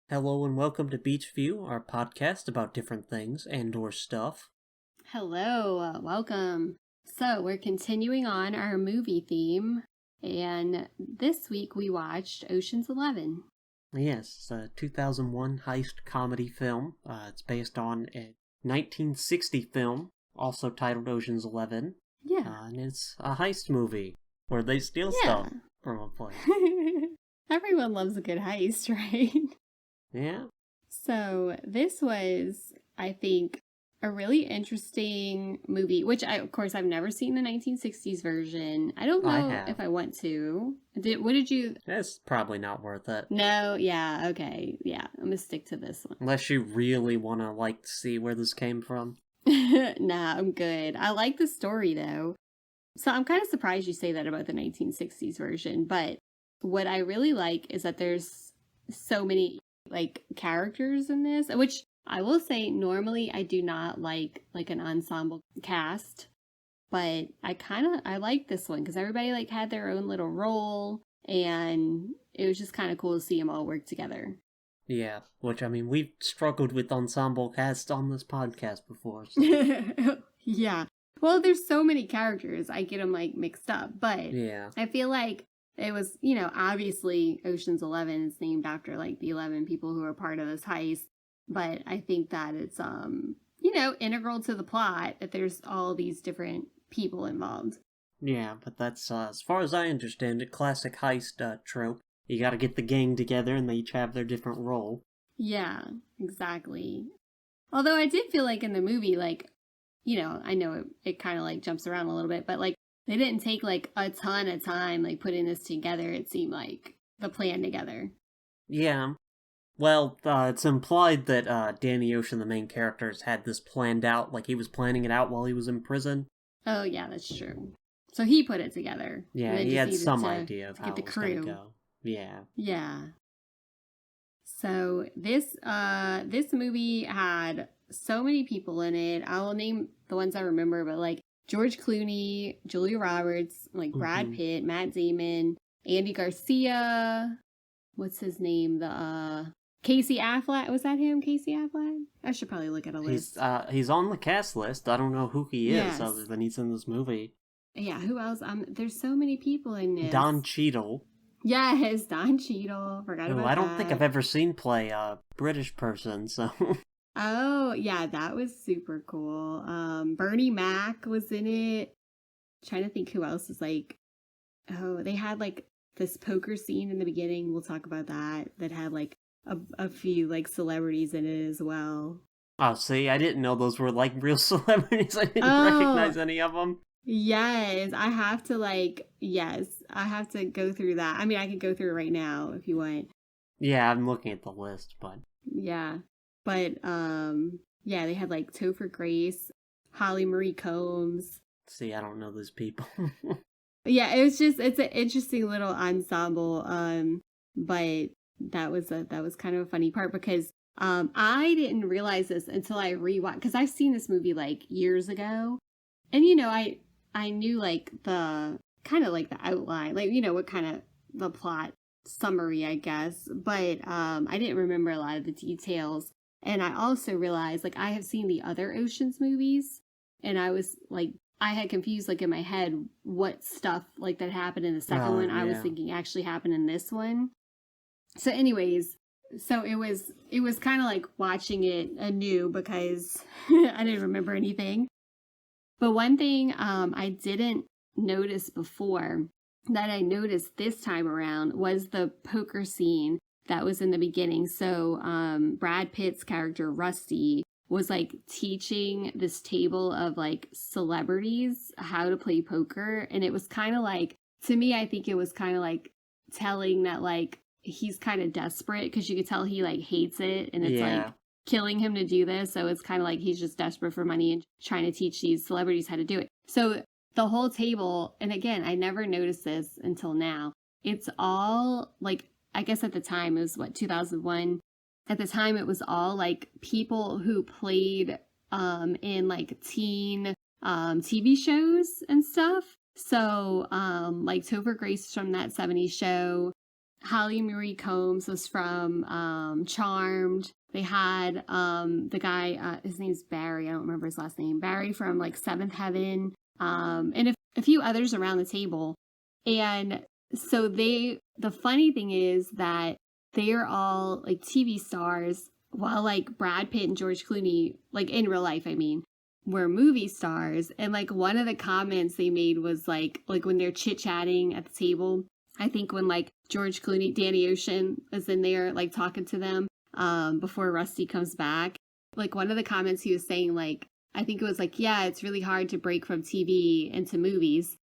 Hello and welcome to Beach View, our podcast about different things and/or stuff. Hello, welcome. So, we're continuing on our movie theme, and this week we watched Ocean's 11. Yes, it's a 2001 heist comedy film. It's based on a 1960 film, also titled Ocean's 11. Yeah. And it's a heist movie where they steal stuff from a place. Everyone loves a good heist, right? Yeah. So, this was, I think, a really interesting movie, which of course, I've never seen the 1960s version. I don't know if I want to. What did you... It's probably not worth it. No, yeah, okay. Yeah, I'm gonna stick to this one. Unless you really want to, see where this came from. Nah, I'm good. I like the story, though. So I'm kind of surprised you say that about the 1960s version, but what I really like is that there's so many, characters in this, which I will say normally I do not like an ensemble cast, but I like this one because everybody had their own little role, and it was just kind of cool to see them all work together. Yeah, which, we've struggled with ensemble casts on this podcast before. So. Yeah. Well, there's so many characters, I get them, mixed up, but yeah. I feel like it was, obviously Ocean's 11 is named after, the 11 people who are part of this heist, but I think that it's, integral to the plot that there's all these different people involved. Yeah, but that's, as far as I understand it, classic heist trope. You gotta get the gang together and they each have their different role. Yeah, exactly. Although I did feel like in the movie, I know it kind of jumps around a little bit, but they didn't take a ton of time putting this together. It seemed like the plan together. Yeah. Well, it's implied that Danny Ocean, the main character, has had this planned out, he was planning it out while he was in prison. Oh yeah, that's true. So he put it together. Yeah, he had some idea of how it was going to go. Yeah. Yeah. So this movie had so many people in it. I will name the ones I remember, but George Clooney, Julia Roberts, Brad Pitt, Matt Damon, Andy Garcia. What's his name? The Casey Affleck. Was that him? Casey Affleck? I should probably look at a list. He's on the cast list. I don't know who he is other than he's in this movie. Yeah, who else? There's so many people in this. Don Cheadle. Yes, Don Cheadle. Forgot about that. I don't think I've ever seen play a British person, so... Oh, yeah, that was super cool. Bernie Mac was in it. I'm trying to think who else is they had this poker scene in the beginning. We'll talk about that had a few celebrities in it as well. Oh, see, I didn't know those were real celebrities. I didn't recognize any of them. Yes, I have to I have to go through that. I mean, I could go through it right now if you want. Yeah, I'm looking at the list, but... Yeah. But, they had Topher Grace, Holly Marie Combs. See, I don't know those people. Yeah, it's an interesting little ensemble. But that was kind of a funny part because, I didn't realize this until I rewatched, because I've seen this movie years ago. And, I knew the kind of the outline, what kind of the plot summary, I guess. But, I didn't remember a lot of the details. And I also realized, I have seen the other Ocean's movies, and I was, I had confused, in my head, what stuff, that happened in the second one, I was thinking actually happened in this one. So anyways, it was kind of watching it anew, because I didn't remember anything. But one thing I didn't notice before, that I noticed this time around, was the poker scene that was in the beginning. So Brad Pitt's character Rusty was teaching this table of celebrities how to play poker, and it was kind of to me, I think it was kind of telling that he's kind of desperate, because you could tell he hates it, and it's killing him to do this. So it's kind of he's just desperate for money and trying to teach these celebrities how to do it. So the whole table, and again, I never noticed this until now, it's all I guess at the time it was 2001. At the time it was all people who played in teen TV shows and stuff. So Topher Grace from that 70s show, Holly Marie Combs was from Charmed. They had the guy, his name's Barry. I don't remember his last name. Barry from like Seventh Heaven, and a few others around the table. And so the funny thing is that they are all like TV stars, while like Brad Pitt and George Clooney, like in real life, I mean, were movie stars. And like one of the comments they made was like when they're chit-chatting at the table, I think when like George Clooney, Danny Ocean is in there like talking to them before Rusty comes back. Like one of the comments he was saying, like, I think it was like, yeah, it's really hard to break from TV into movies,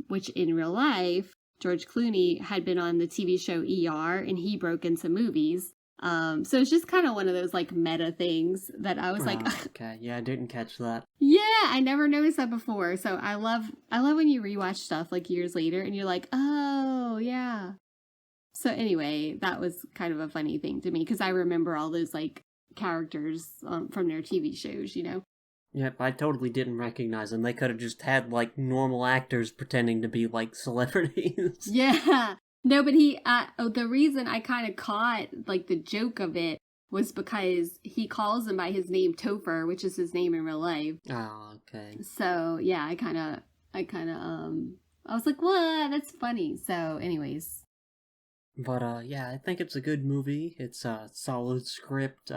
which in real life, George Clooney had been on the TV show ER and he broke into movies. So it's just kind of one of those like meta things that I was like, okay, yeah, I didn't catch that. Yeah, I never noticed that before. So I love when you rewatch stuff like years later and you're like, oh yeah. So anyway, that was kind of a funny thing to me because I remember all those like characters from their TV shows, you know. Yep, I totally didn't recognize them. They could have just had like normal actors pretending to be like celebrities. Yeah. No, but the reason I kind of caught like the joke of it was because he calls him by his name Topher, which is his name in real life. Oh, okay. So yeah, I was like, what? That's funny. So anyways. But yeah, I think it's a good movie. It's a solid script.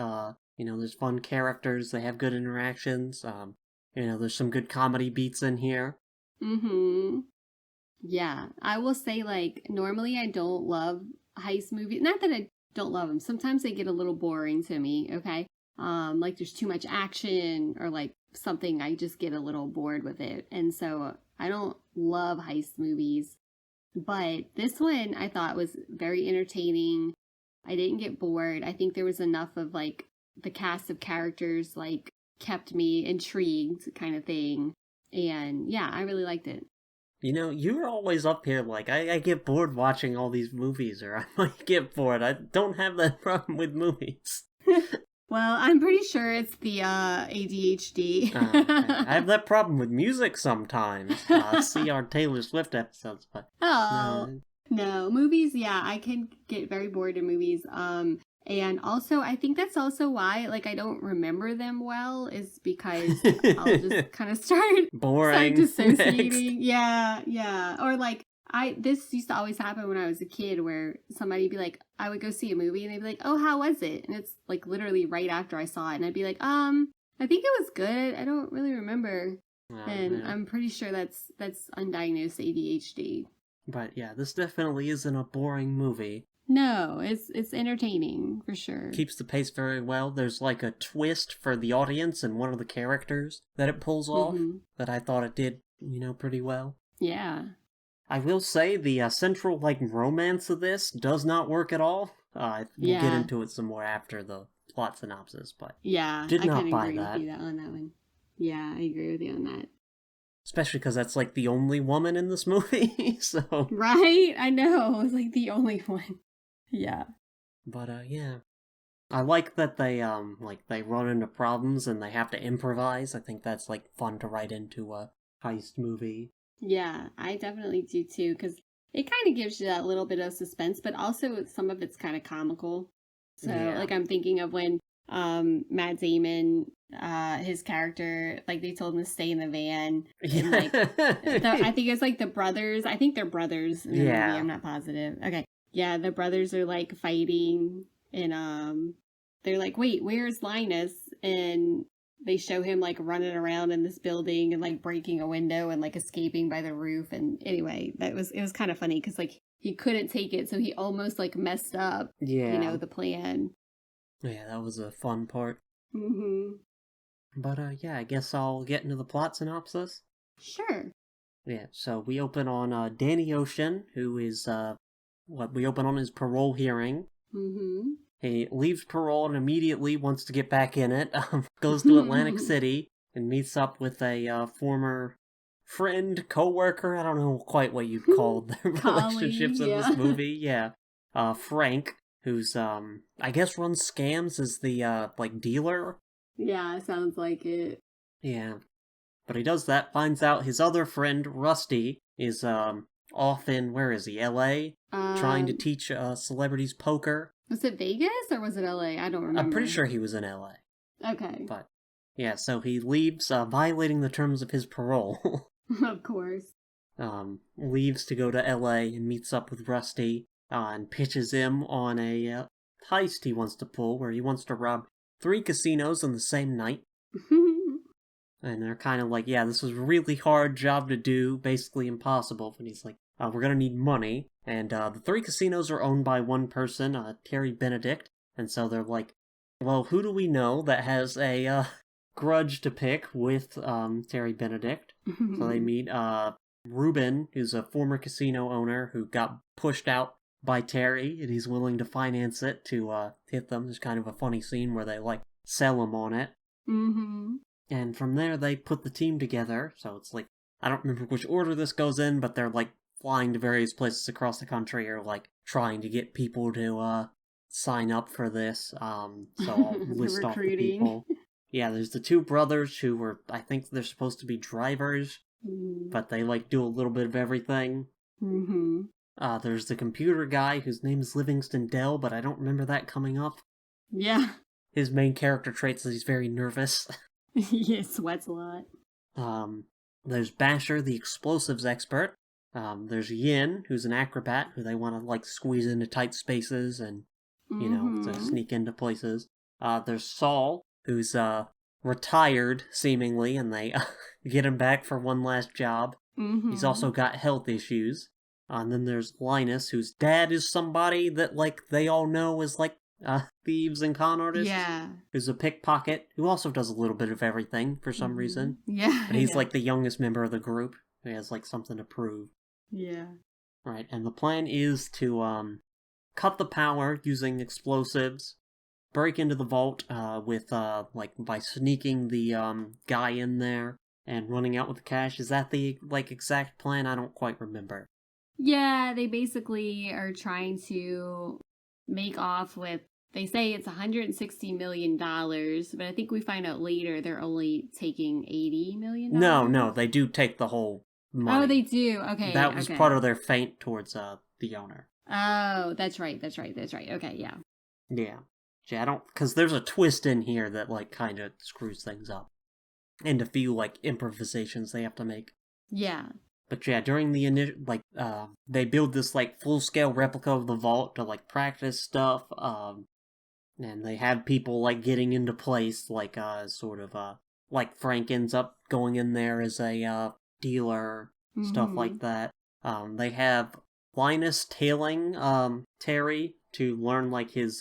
There's fun characters. They have good interactions. There's some good comedy beats in here. Mm-hmm. Yeah, I will say, like, normally I don't love heist movies. Not that I don't love them. Sometimes they get a little boring to me, okay? Like there's too much action or like something, I just get a little bored with it. And so I don't love heist movies. But this one I thought was very entertaining. I didn't get bored. I think there was enough of like the cast of characters like kept me intrigued kind of thing. And yeah, I really liked it. You're always up here like, I get bored watching all these movies, or I might get bored. I don't have that problem with movies. Well, I'm pretty sure it's the ADHD. Okay. I have that problem with music sometimes. See our Taylor Swift episodes, but... No, movies, yeah, I can get very bored in movies. And also, I think that's also why, like, I don't remember them well, is because I'll just kind of start dissociating. Yeah. Or, like, this used to always happen when I was a kid, where somebody'd be like, I would go see a movie, and they'd be like, oh, how was it? And it's, like, literally right after I saw it, and I'd be like, I think it was good. I don't really remember. Man. I'm pretty sure that's undiagnosed ADHD. But, yeah, this definitely isn't a boring movie. No, it's entertaining, for sure. Keeps the pace very well. There's like a twist for the audience and one of the characters that it pulls off that I thought it did, pretty well. Yeah. I will say the central, like, romance of this does not work at all. We'll get into it some more after the plot synopsis, but yeah, did not buy agree that. with you on that one. Yeah, I agree with you on that. Especially because that's, like, the only woman in this movie, so... Right? I know, it's like the only one. Yeah. But, yeah. I like that they, they run into problems and they have to improvise. I think that's, like, fun to write into a heist movie. Yeah, I definitely do, too, because it kind of gives you that little bit of suspense, but also some of it's kind of comical. So, like, I'm thinking of when Matt Damon, his character, like, they told him to stay in the van. And, like, I think it's, like, the brothers. I think they're brothers in the movie. I'm not positive. Okay. Yeah, the brothers are, like, fighting, and they're like, wait, where's Linus? And they show him, like, running around in this building and, like, breaking a window and, like, escaping by the roof. And anyway, it was kind of funny because, like, he couldn't take it, so he almost, like, messed up, the plan. Yeah, that was a fun part. Mm-hmm. But, I guess I'll get into the plot synopsis. Sure. Yeah, so we open on Danny Ocean, who is, we open on his parole hearing. Mm-hmm. He leaves parole and immediately wants to get back in it. Goes to Atlantic City and meets up with a former friend, co-worker. I don't know quite what you'd call the relationships in this movie. Yeah. Frank, who's, I guess runs scams as the, dealer. Yeah, sounds like it. Yeah. But he does that, finds out his other friend, Rusty, is, off in, where is he, LA? Trying to teach celebrities poker. Was it Vegas or was it LA? I don't remember. I'm pretty sure he was in LA. Okay. But, yeah, so he leaves, violating the terms of his parole. Of course. Leaves to go to LA and meets up with Rusty, and pitches him on a heist he wants to pull, where he wants to rob 3 casinos on the same night. And they're kind of like, yeah, this is a really hard job to do, basically impossible. But he's like, we're gonna need money. And the 3 casinos are owned by one person, Terry Benedict. And so they're like, well, who do we know that has a grudge to pick with Terry Benedict? So they meet Ruben, who's a former casino owner who got pushed out by Terry, and he's willing to finance it to hit them. There's kind of a funny scene where they, like, sell him on it. Mm-hmm. And from there, they put the team together. So it's like, I don't remember which order this goes in, but they're, like, flying to various places across the country, or, like, trying to get people to sign up for this. So I'll list off the people. Yeah, there's the 2 brothers who were, I think they're supposed to be drivers, but they, like, do a little bit of everything. Mm-hmm. There's the computer guy whose name is Livingston Dell, but I don't remember that coming up. Yeah. His main character trait is he's very nervous. He sweats a lot. There's Basher, the explosives expert. There's Yin, who's an acrobat, who they want to, like, squeeze into tight spaces and, you know, to sneak into places. There's Saul, who's, retired, seemingly, and they get him back for one last job. Mm-hmm. He's also got health issues. And then there's Linus, whose dad is somebody that, like, they all know is, like, thieves and con artists. Yeah. Who's a pickpocket, who also does a little bit of everything for some reason. Yeah. But he's, like, the youngest member of the group. He has, like, something to prove. Yeah. Right, and the plan is to, cut the power using explosives, break into the vault, with, like, by sneaking the, guy in there and running out with the cash. Is that the, like, exact plan? I don't quite remember. Yeah, they basically are trying to make off with, they say it's $160 million, but I think we find out later they're only taking $80 million. No, they do take the whole money. Oh, they do? Okay. That was part of their feint towards, the owner. Oh, that's right. Okay, yeah. Yeah. Yeah, because there's a twist in here that, like, kind of screws things up. And a few, like, improvisations they have to make. Yeah. But yeah, during the initial, like, they build this, like, full-scale replica of the vault to, like, practice stuff, and they have people, like, getting into place, like, sort of, like, Frank ends up going in there as a, dealer, stuff like that. They have Linus tailing, Terry to learn, like, his,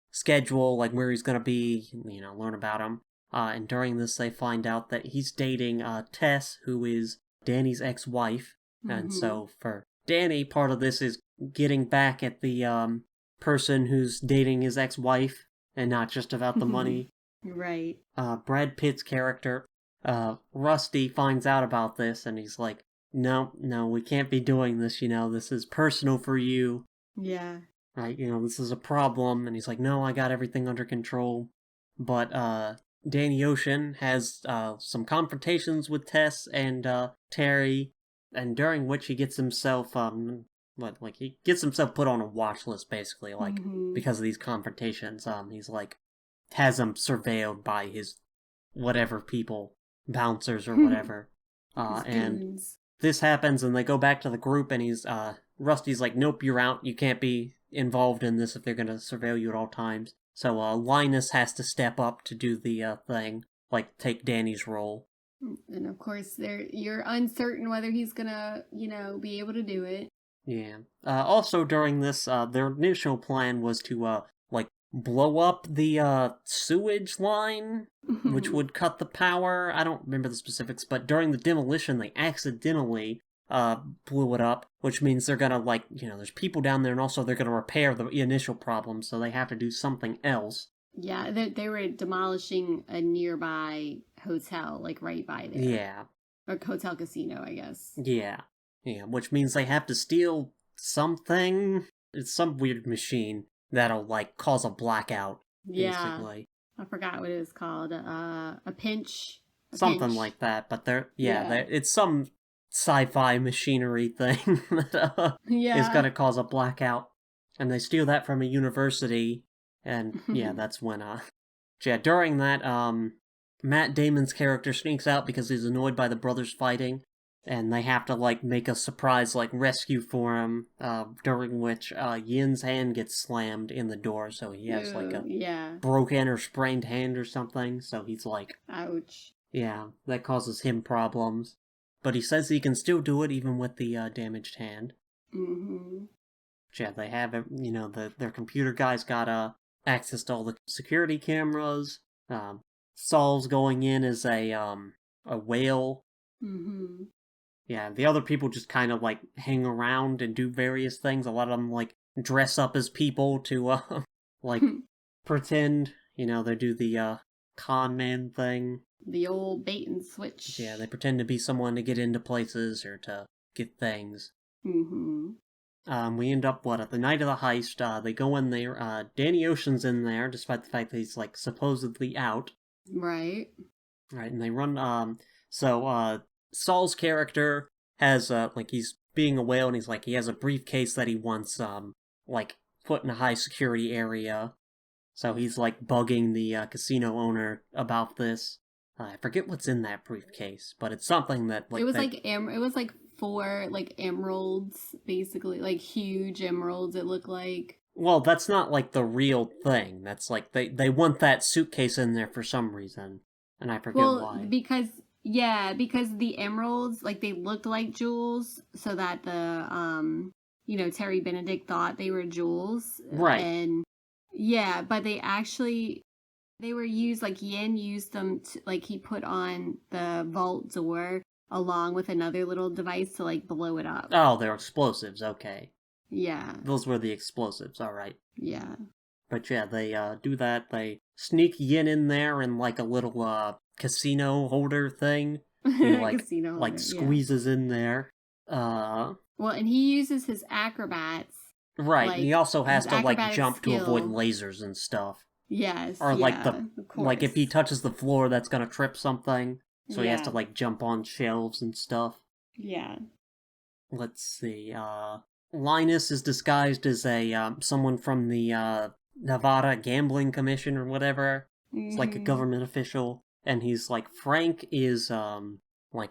schedule, like, where he's gonna be, you know, learn about him. And during this, they find out that he's dating, Tess, who is Danny's ex-wife, and so for Danny, part of this is getting back at the person who's dating his ex-wife, and not just about the money. Right. Brad Pitt's character, Rusty, finds out about this, and he's like, no, we can't be doing this, you know, this is personal for you. Yeah. Right, you know, this is a problem, and he's like, no, I got everything under control. But, Danny Ocean has some confrontations with Tess and Terry, and during which he gets himself he gets himself put on a watch list, basically, like, because of these confrontations. He's like, has him surveilled by his whatever people, bouncers or whatever. And this happens, and they go back to the group, and he's Rusty's like, nope, you're out, you can't be involved in this if they're gonna surveil you at all times. So, Linus has to step up to do the, thing, like, take Danny's role. And of course, you're uncertain whether he's gonna, you know, be able to do it. Yeah. Also, during this, their initial plan was to, like, blow up the, sewage line, which would cut the power. I don't remember the specifics, but during the demolition, they accidentally, blew it up, which means they're gonna, like, you know, there's people down there, and also they're gonna repair the initial problem, so they have to do something else. Yeah, they were demolishing a nearby hotel, like, right by there. Yeah. Or hotel casino, I guess. Yeah, which means they have to steal something. It's some weird machine that'll, like, cause a blackout, basically. I forgot what it was called. A pinch? Something like that, but it's some sci-fi machinery thing that is Yeah. going to cause a blackout. And they steal that from a university. And yeah, that's when, yeah, during that, Matt Damon's character sneaks out because he's annoyed by the brothers fighting. And they have to, like, make a surprise, like, rescue for him, during which, Yin's hand gets slammed in the door, so he has, like, a yeah. broken or sprained hand or something, so he's like, Ouch. yeah, that causes him problems. But he says he can still do it even with the, damaged hand. Mm-hmm. Yeah, they have, their computer guy's got, access to all the security cameras. Saul's going in as a whale. Mm-hmm. Yeah, the other people just kind of, like, hang around and do various things. A lot of them, like, dress up as people to, like, pretend, they do the, con man thing. The old bait and switch. Yeah, they pretend to be someone to get into places or to get things. Mm-hmm. We end up, at the night of the heist, they go in there, Danny Ocean's in there, despite the fact that he's, like, supposedly out. Right. Right, and they run, Saul's character has, he's being a whale, and he has a briefcase that he wants, like, put in a high security area. So he's, like, bugging the, casino owner about this. I forget what's in that briefcase, but it's something that, like... It was it was like 4, like, emeralds, basically. Like, huge emeralds, it looked like. Well, that's not, like, the real thing. That's, like, they want that suitcase in there for some reason. And I forget why. Because the emeralds, like, they looked like jewels, so that the Terry Benedict thought they were jewels. Right. And yeah, but they were used, like, Yin used them to, like, he put on the vault door along with another little device to, like, blow it up. Oh, they're explosives, okay. Yeah. Those were the explosives, alright. Yeah. But yeah, they do that. They sneak Yin in there in, like, a little casino holder thing. He, Casino holder, squeezes in there. Well, and he uses his acrobats. Right, and he also has to, like, jump to avoid skill. lasers and stuff. Yes. Or, like, if he touches the floor, that's gonna trip something. So he has to, like, jump on shelves and stuff. Yeah. Let's see, Linus is disguised as someone from the, Nevada Gambling Commission or whatever. It's like a government official. And he's like, Frank is,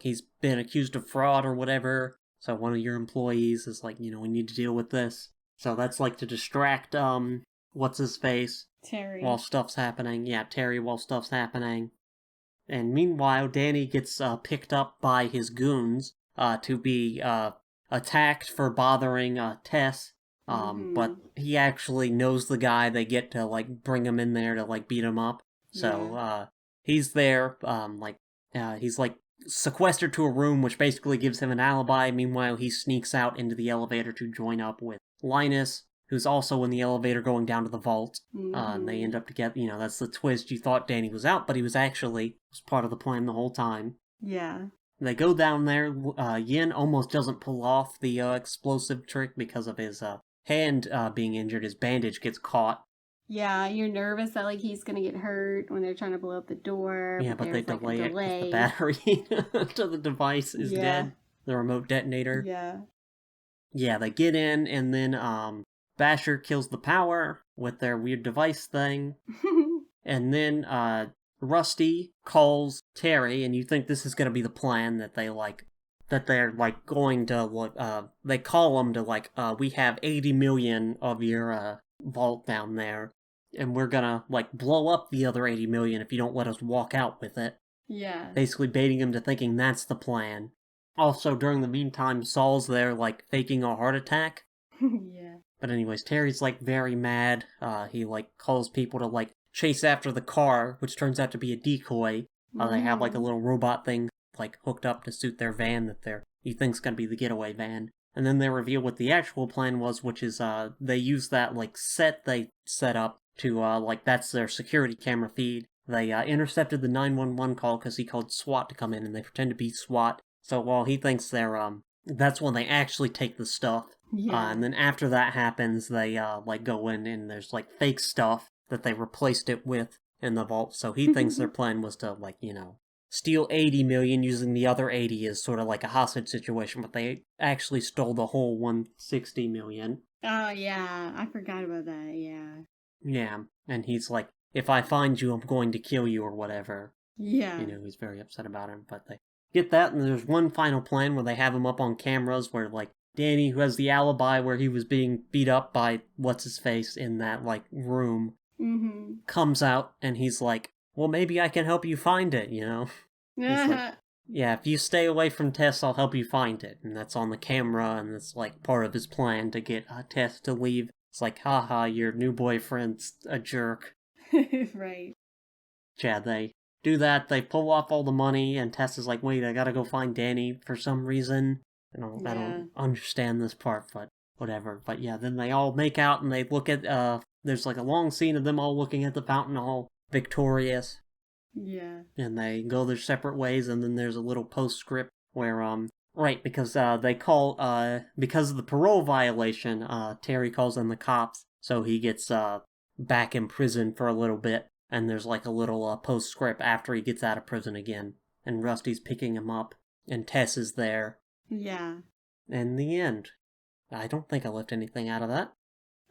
he's been accused of fraud or whatever. So one of your employees is like, we need to deal with this. So that's like to distract, what's-his-face? Terry. While stuff's happening. Yeah, Terry while stuff's happening. And meanwhile, Danny gets, picked up by his goons, to be, attacked for bothering, Tess. But he actually knows the guy. They get to, like, bring him in there to, like, beat him up. So, he's there, he's, like, sequestered to a room, which basically gives him an alibi. Meanwhile, he sneaks out into the elevator to join up with Linus, who's also in the elevator going down to the vault. And they end up together. That's the twist. You thought Danny was out, but he was part of the plan the whole time. Yeah. They go down there. Yin almost doesn't pull off the explosive trick because of his hand being injured. His bandage gets caught. Yeah, you're nervous that, like, he's gonna get hurt when they're trying to blow up the door. Yeah, but they delay it because the battery to the device is dead. The remote detonator. Yeah. Yeah, they get in, and then Basher kills the power with their weird device thing. And then Rusty calls Terry, and you think this is gonna be the plan that they're going to, they call him to, we have 80 million of your, vault down there, and we're gonna, blow up the other 80 million if you don't let us walk out with it. Yeah. Basically baiting him to thinking that's the plan. Also, during the meantime, Saul's there, faking a heart attack. Yeah. But anyways, Terry's, very mad. He, calls people to, chase after the car, which turns out to be a decoy. They have, a little robot thing, hooked up to suit their van that he thinks gonna be the getaway van. And then they reveal what the actual plan was, which is, they use that, set they set up to, that's their security camera feed. They, intercepted the 911 call because he called SWAT to come in, and they pretend to be SWAT. So while he thinks they're, that's when they actually take the stuff. Yeah. And then after that happens, they, go in and there's, fake stuff that they replaced it with in the vault. So he thinks their plan was to, steal 80 million using the other 80 as sort of like a hostage situation, but they actually stole the whole 160 million. Oh, yeah. I forgot about that. Yeah. Yeah, and he's like, if I find you, I'm going to kill you or whatever. Yeah. He's very upset about him, but they get that, and there's one final plan where they have him up on cameras where, like, Danny, who has the alibi where he was being beat up by what's-his-face in that, like, room, comes out, and he's like, well, maybe I can help you find it, Like, yeah, if you stay away from Tess, I'll help you find it. And that's on the camera, and it's, like, part of his plan to get Tess to leave. It's like, haha, your new boyfriend's a jerk. Right. Yeah, they do that, they pull off all the money, and Tess is like, wait, I gotta go find Danny for some reason. I don't understand this part, but whatever. But yeah, then they all make out, and they look at, there's like a long scene of them all looking at the fountain, all victorious. Yeah. And they go their separate ways, and then there's a little postscript where, right, because, they call, because of the parole violation, Terry calls in the cops, so he gets, back in prison for a little bit, and there's like a little, postscript after he gets out of prison again, and Rusty's picking him up, and Tess is there. Yeah. And the end. I don't think I left anything out of that.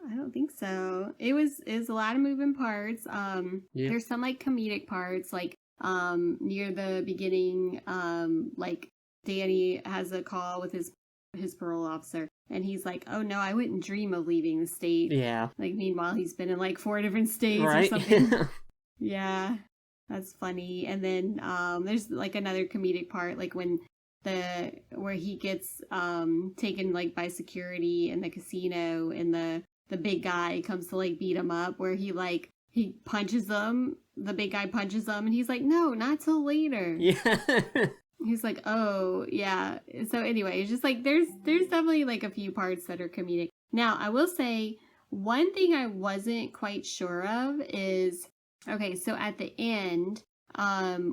I don't think so. It was a lot of moving parts. Yeah. There's some like comedic parts, like near the beginning, like Danny has a call with his parole officer, and he's like, "Oh no, I wouldn't dream of leaving the state." Yeah. Like meanwhile, he's been in like 4 different states right? or something. Yeah, that's funny. And then there's like another comedic part, like when where he gets taken like by security in the casino, and the big guy comes to like beat him up, where he punches them, the big guy punches him, and he's like, no, not till later. Yeah. He's like, oh yeah. So anyway, it's just like there's definitely like a few parts that are comedic. Now I will say one thing I wasn't quite sure of is, okay, so at the end,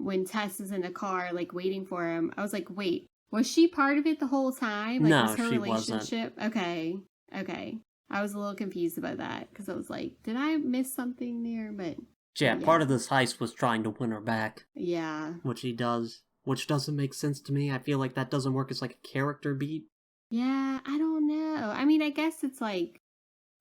when Tess is in the car, like waiting for him, I was like, wait, was she part of it the whole time? Like, No, was her she relationship? Wasn't. Okay. I was a little confused about that, because I was like, did I miss something there? But yeah, part of this heist was trying to win her back. Yeah. Which he does. Which doesn't make sense to me. I feel like that doesn't work as like a character beat. Yeah, I don't know. I mean, I guess it's like,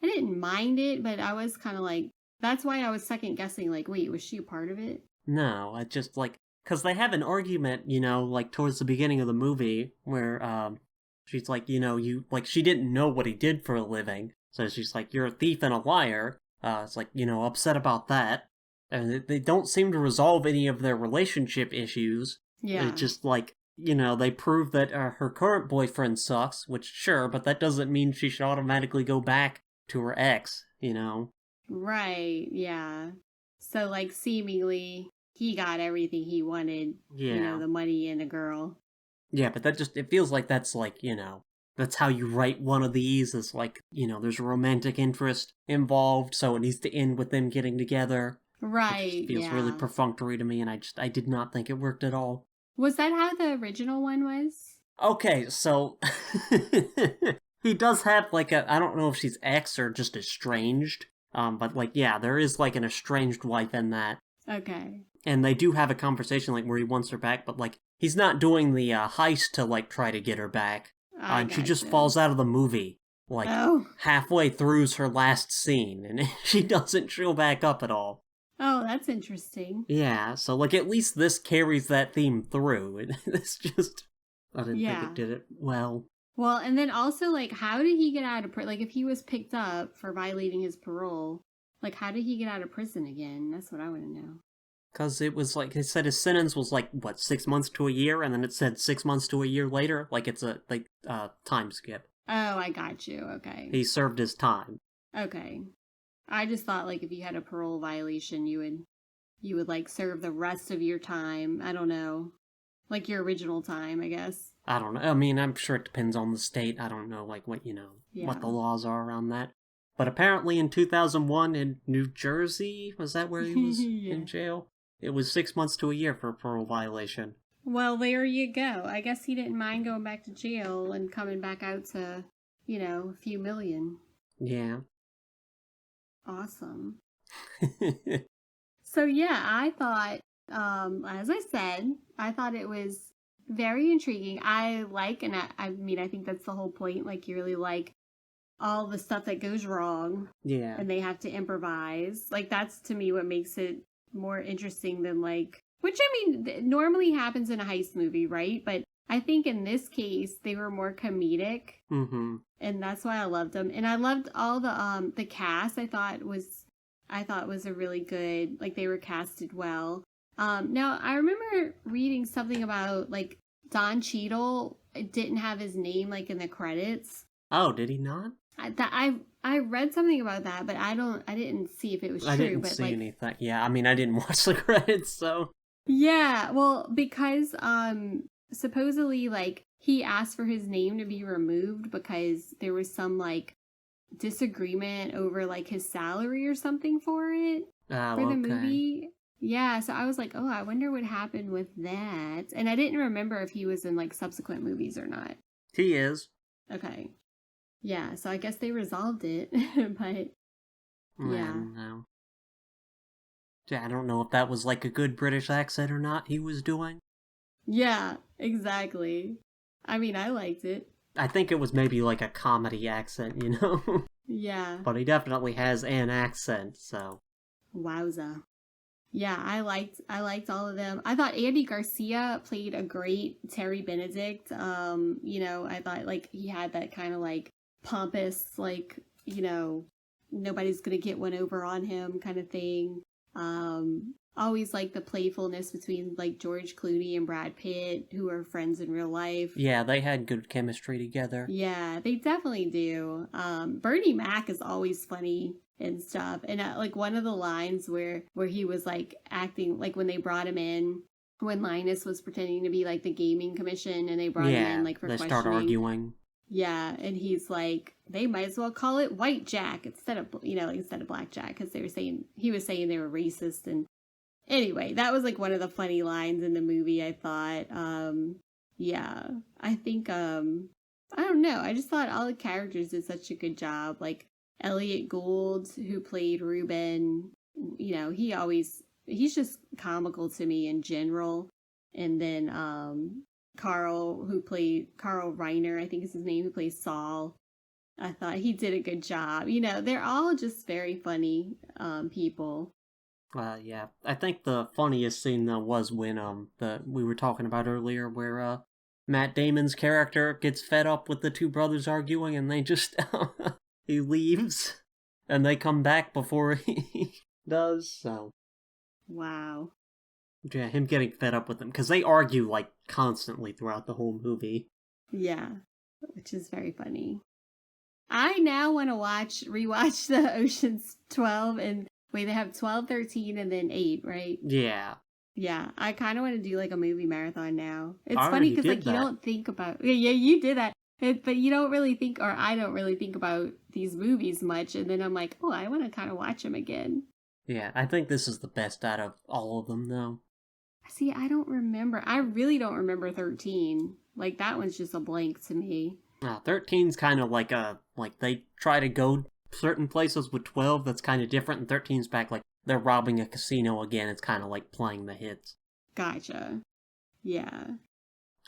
I didn't mind it, but I was kind of like, that's why I was second guessing, like, wait, was she a part of it? No, I just like, because they have an argument, like towards the beginning of the movie where she's like, she didn't know what he did for a living. So she's like, you're a thief and a liar. It's like, upset about that. And they don't seem to resolve any of their relationship issues. Yeah. It's just like, they prove that her current boyfriend sucks, which sure, but that doesn't mean she should automatically go back to her ex, Right, yeah. So, like, seemingly, he got everything he wanted. Yeah. The money and the girl. Yeah, but it feels like that's like, that's how you write one of these, is like, there's a romantic interest involved, so it needs to end with them getting together. Right, it feels really perfunctory to me, and I did not think it worked at all. Was that how the original one was? Okay, so he does have like I don't know if she's ex or just estranged, but like, yeah, there is like an estranged wife in that. Okay. And they do have a conversation like where he wants her back, but like he's not doing the heist to like try to get her back. And she just falls out of the movie like halfway through her last scene, and she doesn't show back up at all. Oh, that's interesting. Yeah, so like at least this carries that theme through. It's just, I didn't think it did it well. Well, and then also, like, how did he get out of prison? Like, if he was picked up for violating his parole, like, how did he get out of prison again? That's what I want to know. Because it was like, it said his sentence was like, 6 months to a year, and then it said 6 months to a year later. Like, it's a, time skip. Oh, I got you. Okay. He served his time. Okay. I just thought, like, if you had a parole violation, you would like serve the rest of your time. I don't know, like your original time, I guess. I don't know. I mean, I'm sure it depends on the state. I don't know, like what what the laws are around that. But apparently, in 2001 in New Jersey, was that where he was in jail? It was 6 months to a year for a parole violation. Well, there you go. I guess he didn't mind going back to jail and coming back out to, a few million. Yeah. Awesome. So yeah, I thought As I said, I thought it was very intriguing. I mean, I think that's the whole point. Like, you really like all the stuff that goes wrong. Yeah. And they have to improvise. Like, that's to me what makes it more interesting than like, which I mean, normally happens in a heist movie, right? But I think in this case, they were more comedic. Mm-hmm. And that's why I loved them. And I loved all the cast. I thought was a really good, like they were casted well. Now I remember reading something about like Don Cheadle didn't have his name like in the credits. Oh, did he not? I read something about that, but I didn't see if it was true. I didn't but see like, anything. Yeah, I mean, I didn't watch the credits, so. Yeah, well, because supposedly like he asked for his name to be removed because there was some like disagreement over like his salary or something for it Oh, for the okay. movie. Yeah, so I was like, "Oh, I wonder what happened with that." And I didn't remember if he was in like subsequent movies or not. He is. Okay. Yeah, so I guess they resolved it, but yeah. No. Yeah, I don't know if that was like a good British accent or not he was doing. Yeah, exactly. I mean, I liked it. I think it was maybe like a comedy accent, you know? Yeah. But he definitely has an accent, so. Wowza. Yeah, I liked all of them. I thought Andy Garcia played a great Terry Benedict. You know, I thought like he had that kind of like pompous, like, you know, nobody's gonna get one over on him kind of thing. Always like the playfulness between like George Clooney and Brad Pitt, who are friends in real life. Yeah, they had good chemistry together. Yeah, they definitely do. Bernie Mac is always funny and stuff. And like one of the lines where he was like acting like when they brought him in, when Linus was pretending to be like the gaming commission, and they brought him in like for they questioning. start arguing. Yeah, and he's like, they might as well call it White Jack instead of Black Jack, because he was saying they were racist. And anyway, that was like one of the funny lines in the movie, I thought. Yeah, I think I don't know. I just thought all the characters did such a good job. Like Elliot Gould, who played Ruben, you know, he's just comical to me in general. And then Carl Reiner, I think is his name, who plays Saul. I thought he did a good job. You know, they're all just very funny people. Yeah, I think the funniest scene though was when we were talking about earlier, where Matt Damon's character gets fed up with the two brothers arguing, and they just he leaves, and they come back before he does. So Wow. yeah, him getting fed up with them because they argue like constantly throughout the whole movie. Yeah, which is very funny. I now want to rewatch the Ocean's 12 and wait, they have 12, 13, and then 8, right? Yeah. Yeah, I kind of want to do like a movie marathon now. It's I funny already because like did you that. don't think about yeah, you did that, but you don't really think, or I don't really think about these movies much, and then I'm like, oh, I want to kind of watch them again. Yeah, I think this is the best out of all of them, though. See, I don't remember. I really don't remember 13. Like that one's just a blank to me. 13's kind of like they try to go certain places with 12 that's kind of different, and 13's back like they're robbing a casino again. It's kind of like playing the hits. Gotcha. Yeah.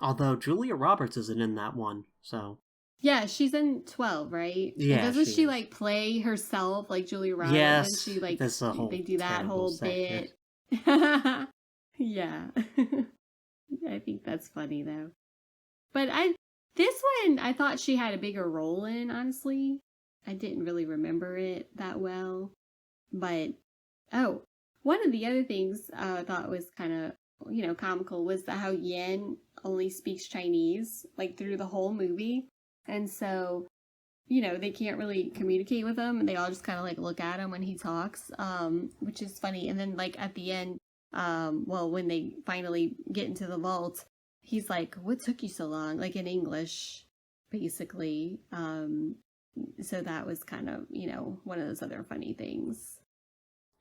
Although Julia Roberts isn't in that one, so. Yeah, she's in 12, right? Yeah, and doesn't she is. like play herself like Julia Roberts? Yes, and she like that's a whole they do that whole section. bit. Yeah. I think that's funny though. But this one I thought she had a bigger role in, honestly. I didn't really remember it that well. But one of the other things I thought was kind of, you know, comical was how Yen only speaks Chinese like through the whole movie. And so, you know, they can't really communicate with him, and they all just kind of like look at him when he talks, which is funny. And then like at the end, when they finally get into the vault, he's like, "What took you so long?" Like in English, basically. So that was kind of, you know, one of those other funny things.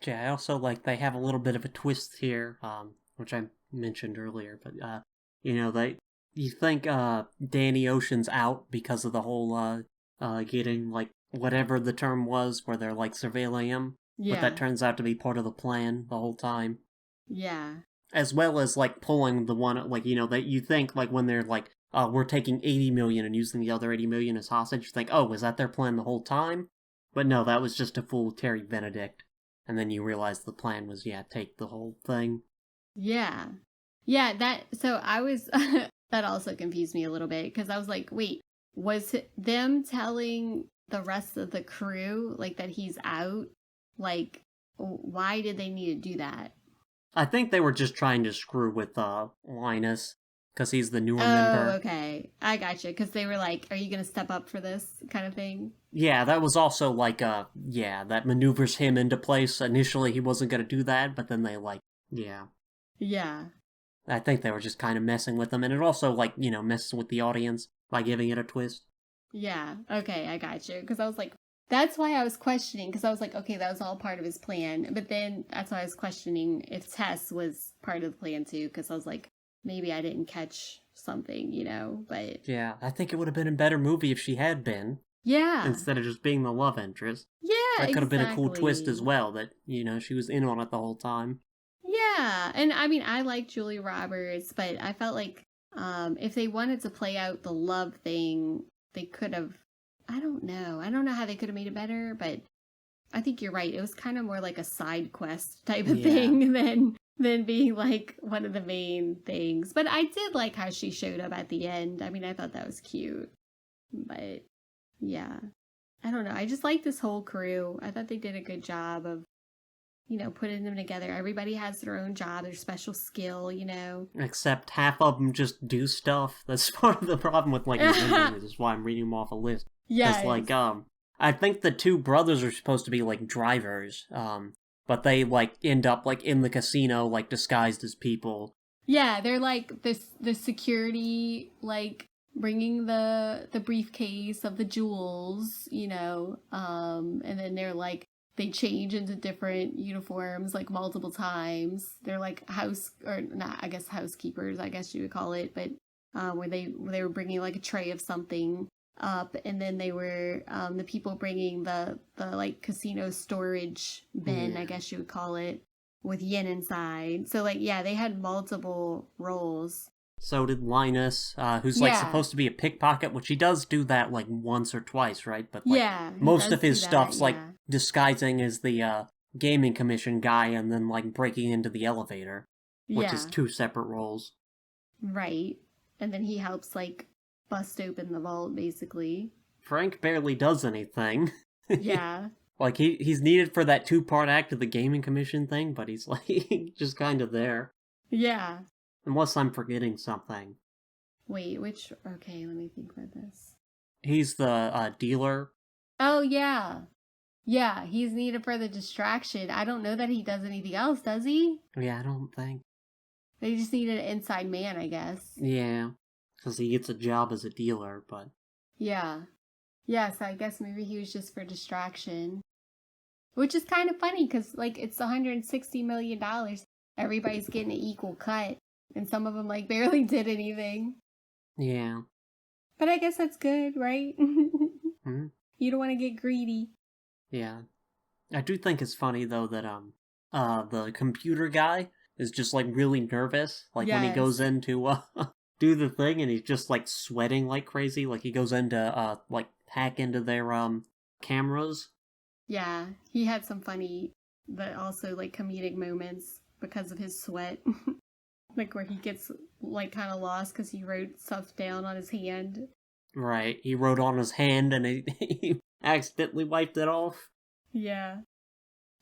Yeah, I also like they have a little bit of a twist here, which I mentioned earlier, but you know, you think Danny Ocean's out because of the whole getting like whatever the term was where they're like surveilling him. Yeah. But that turns out to be part of the plan the whole time. Yeah. as well as like pulling the one like that you think like when they're like, we're taking 80 million and using the other 80 million as hostage, you think, oh, was that their plan the whole time? But no, that was just to fool Terry Benedict. And then you realize the plan was, take the whole thing. Yeah. Yeah, so I was, that also confused me a little bit, because I was like, wait, was it them telling the rest of the crew, like, that he's out? Like, why did they need to do that? I think they were just trying to screw with Linus, because he's the newer member. Oh, okay. I gotcha. Because they were like, are you going to step up for this kind of thing? Yeah, that was also like, that maneuvers him into place. Initially, he wasn't going to do that, but then they, Yeah. I think they were just kind of messing with him, and it also, messes with the audience by giving it a twist. Yeah, okay, I gotcha. Because I was like, that's why I was questioning, because I was like, okay, that was all part of his plan. But then that's why I was questioning if Tess was part of the plan too, because I was like, maybe I didn't catch something, but... Yeah, I think it would have been a better movie if she had been. Yeah. Instead of just being the love interest. Yeah, that could have been a cool twist as well, that, she was in on it the whole time. Yeah, and I mean, I like Julia Roberts, but I felt like if they wanted to play out the love thing, they could have... I don't know how they could have made it better, but I think you're right. It was kind of more like a side quest type of thing than being like one of the main things. But I did like how she showed up at the end. I mean, I thought that was cute. But yeah, I don't know. I just like this whole crew. I thought they did a good job of, putting them together. Everybody has their own job, their special skill, Except half of them just do stuff. That's part of the problem with, these movies. That's why I'm reading them off a list. Yeah. Because, I think the two brothers are supposed to be, drivers. But they, end up, in the casino, disguised as people. Yeah, they're, the security, bringing the briefcase of the jewels, and then they're, they change into different uniforms, multiple times. They're, housekeepers, I guess you would call it, but where they were bringing, a tray of something up, and then they were the people bringing the casino storage bin, I guess you would call it, with yen inside. So they had multiple roles. So did Linus, who's supposed to be a pickpocket, which he does do that once or twice, right? But most of his stuff's disguising as the gaming commission guy and then breaking into the elevator, which is two separate roles. Right. And then he helps bust open the vault, basically. Frank barely does anything. Yeah. He's needed for that 2-part act of the gaming commission thing, but he's just kind of there. Yeah. Unless I'm forgetting something. Wait, which... Okay, let me think about this. He's the dealer. Oh, yeah. Yeah, he's needed for the distraction. I don't know that he does anything else, does he? Yeah, I don't think. They just need an inside man, I guess. Yeah, because he gets a job as a dealer, but... Yeah. Yeah, so I guess maybe he was just for distraction. Which is kind of funny, because, it's $160 million. Everybody's getting an equal cut. And some of them, barely did anything. Yeah. But I guess that's good, right? Mm-hmm. You don't want to get greedy. Yeah. I do think it's funny, though, that, the computer guy is just, really nervous. When he goes in to, do the thing, and he's just, sweating like crazy. He goes in to, hack into their, cameras. Yeah. He had some funny, but also, comedic moments because of his sweat. Where he gets, kind of lost because he wrote stuff down on his hand. Right. He wrote on his hand and he accidentally wiped it off. Yeah.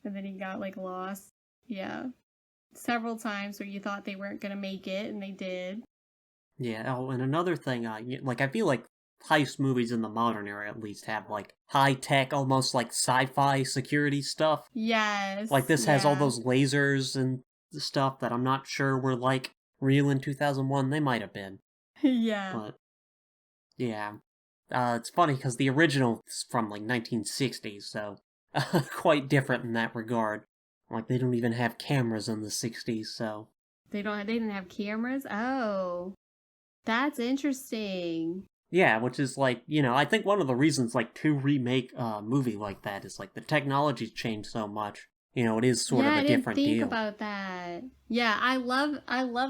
And then he got, lost. Yeah. Several times where you thought they weren't going to make it, and they did. Yeah. Oh, and another thing, I feel like heist movies in the modern era at least have, high-tech, almost, sci-fi security stuff. Yes. This has all those lasers and stuff that I'm not sure were real in 2001. They might have been. Yeah. But yeah. It's funny because the original is from 1960s, so quite different in that regard. They don't even have cameras in the 60s, so they didn't have cameras? Oh. That's interesting. Yeah, which is I think one of the reasons to remake a movie like that is the technology's changed so much. it is sort of Yeah, a I didn't different think deal. about that. Yeah, I love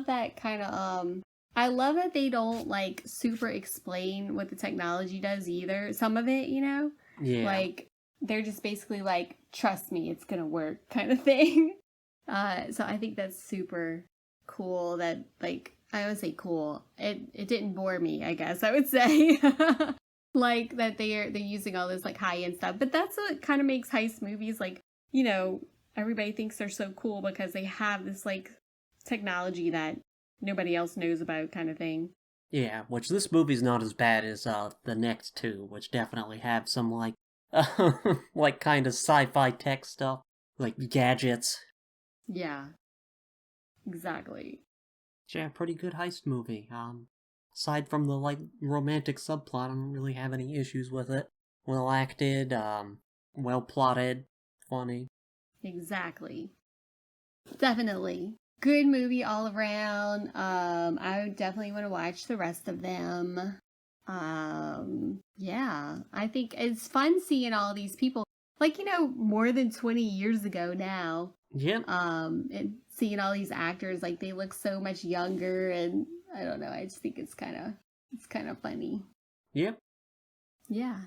that kind of I love that they don't like super explain what the technology does either. Some of it, Yeah. like they're just basically like, trust me, it's gonna work kind of thing. So I think that's super cool that like I would say cool. It didn't bore me, I guess I would say. Like that they're using all this like high end stuff. But that's what kind of makes heist movies like, you know, everybody thinks they're so cool because they have this like technology that nobody else knows about kind of thing. Yeah, which this movie's not as bad as the next two, which definitely have some like like kind of sci-fi tech stuff, like gadgets. Yeah, exactly. Yeah, pretty good heist movie. Aside from the like romantic subplot, I don't really have any issues with it. Well acted, well plotted, funny. Exactly. Definitely. Good movie all around. I would definitely want to watch the rest of them. Yeah, I think it's fun seeing all these people, like, more than 20 years ago now. Yep. And seeing all these actors, like, they look so much younger, and I don't know, I just think it's kind of funny. Yep. Yeah.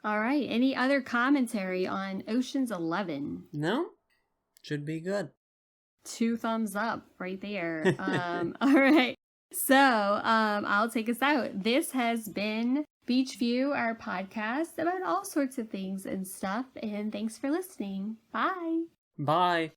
All right. Any other commentary on Ocean's 11? No? Should be good. 2 thumbs up right there. All right. So, I'll take us out. This has been Beach View, our podcast about all sorts of things and stuff. And thanks for listening. Bye. Bye.